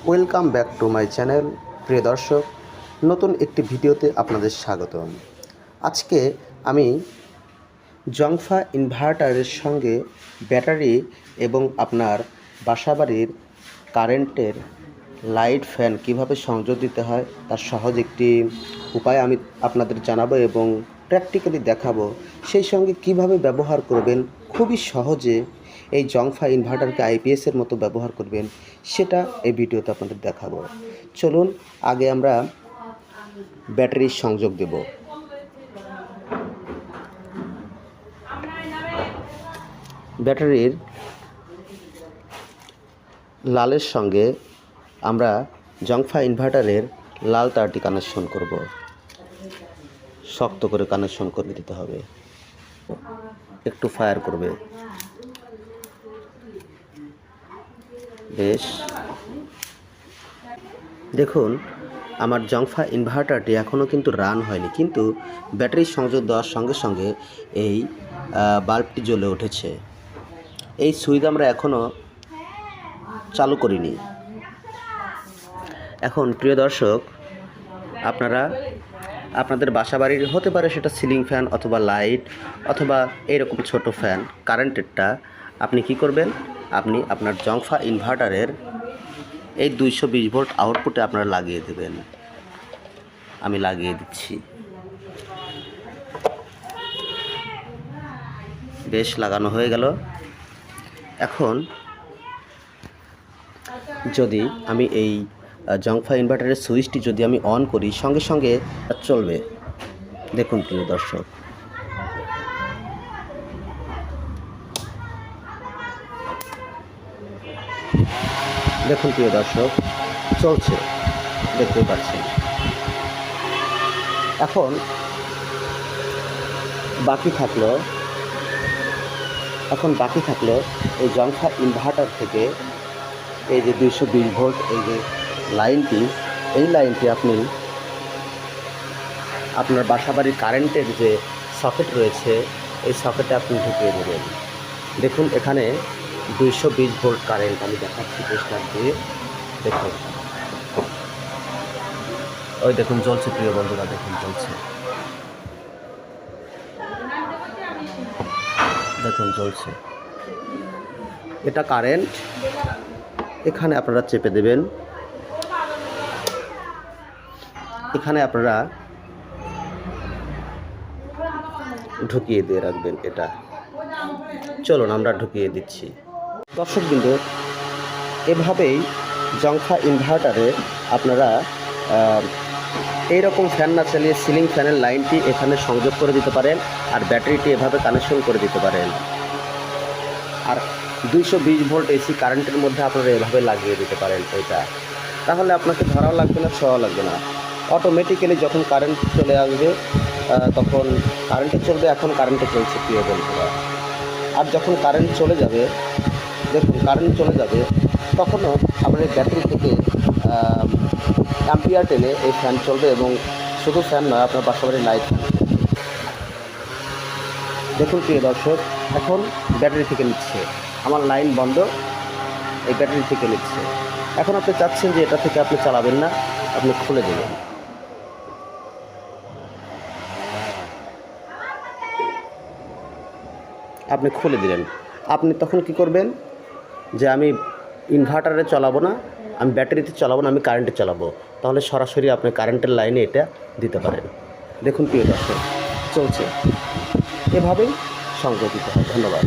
Welcome back to my channel. প্রিয় দর্শক, নতুন একটি ভিডিওতে আপনাদের স্বাগতম। আজকে আমি জংফা ইনভার্টারের সঙ্গে ব্যাটারি এবং আপনার বাসাবাড়ির কারেন্টের লাইট ফ্যান কিভাবে সংযোগ দিতে হয় তার সহজ একটি উপায় আমি আপনাদের জানাবো এবং প্র্যাকটিক্যালি দেখাবো। সেই সঙ্গে কিভাবে ব্যবহার করবেন খুবই সহজে এই জংফা ইনভার্টারকে আইপিএসের মতো ব্যবহার করবেন সেটা এই ভিডিওতে আপনাদের দেখাবো। চলুন আগে আমরা ব্যাটারির সংযোগ দেব। ব্যাটারির লালের সঙ্গে আমরা জংফা ইনভার্টারের লাল তারটি কানেকশন করব। শক্ত করে কানেকশন করে দিতে হবে, একটু ফায়ার করবে। বেশ, দেখুন আমার জংফা ইনভার্টারটি এখনও কিন্তু রান হয়নি, কিন্তু ব্যাটারির সংযোগ দেওয়ার সঙ্গে সঙ্গে এই বাল্বটি জ্বলে উঠেছে। এই সুইচ আমরা এখনও চালু করিনি। এখন প্রিয় দর্শক, আপনারা আপনাদের বাসাবাড়ির হতে পারে সেটা সিলিং ফ্যান অথবা লাইট অথবা এরকম ছোট ফ্যান কারেন্টেরটা আপনি কি করবেন, আপনি আপনার জংফা ইনভার্টারের এই 220 ভোল্ট আউটপুটে আপনারা লাগিয়ে দেবেন। আমি লাগিয়ে দিচ্ছি। বেশ, লাগানো হয়ে গেল। এখন যদি আমি এই জংফা ইনভার্টারের সুইচটি যদি আমি অন করি, সঙ্গে সঙ্গে চলবে। দেখুন প্রিয় দর্শক, দেখুন প্রিয় দর্শক, চলছে, দেখতে পাচ্ছেন। এখন বাকি থাকলো এই জংফা ইনভার্টার থেকে এই যে 220 ভোল্ট এই যে লাইনটি, এই লাইনটি আপনি আপনার বাসাবাড়ির কারেন্টের যে সকেট রয়েছে এই সকেটে আপনি ঢুকিয়ে দেবেন। দেখুন এখানে 220 ভোল্ট কারেন্ট আমি দেখাচ্ছি পরিষ্কার দিয়ে। দেখুন, ওই দেখুন জ্বলছে প্রিয় বন্ধুরা, দেখুন জ্বলছে, দেখুন জ্বলছে। এটা কারেন্ট। এখানে আপনারা চেপে দেবেন, এখানে আপনারা ঢুকিয়ে দিয়ে রাখবেন। এটা চলুন আমরা ঢুকিয়ে দিচ্ছি। দর্শকবৃন্দ, এভাবেই জংফা ইনভার্টারে আপনারা এইরকম ফ্যান না চালিয়ে সিলিং ফ্যানের লাইনটি এখানে সংযোগ করে দিতে পারেন আর ব্যাটারিটি এভাবে কানেকশন করে দিতে পারেন। আর 220 ভোল্ট এসি কারেন্টের মধ্যে আপনারা এভাবে লাগিয়ে দিতে পারেন এটা। তাহলে আপনাকে ধরাও লাগবে না, ছোঁয়াও লাগবে না। অটোমেটিক্যালি যখন কারেন্ট চলে আসবে তখন কারেন্টে চলবে। এখন কারেন্টে চলছে প্রিয় বন্ধুরা। আর যখন কারেন্ট চলে যাবে, দেখুন কারেন্ট চলে যাবে, তখনও আপনার এই ব্যাটারি থেকে অ্যাম্পিয়ার টেনে এই ফ্যান চলবে এবং শুধু ফ্যান নয়, আপনার বাসাবাড়ির লাইট। দেখুন প্রিয় দর্শক, এখন ব্যাটারি থেকে নিচ্ছে, আমার লাইন বন্ধ, এই ব্যাটারি থেকে নিচ্ছে। এখন আপনি চাচ্ছেন যে এটা থেকে আপনি চালাবেন না, আপনি খুলে দেবেন। আপনি খুলে দিলেন। আপনি তখন কি করবেন, যে আমি ইনভার্টারে চালাবো না, আমি ব্যাটারিতে চালাবো না, আমি কারেন্টে চালাবো। তাহলে সরাসরি আপনি কারেন্টের লাইনে এটা দিতে পারেন। দেখুন প্রিয় দর্শক, চলছে। এভাবেই সংযোগ দিতে হয়। ধন্যবাদ।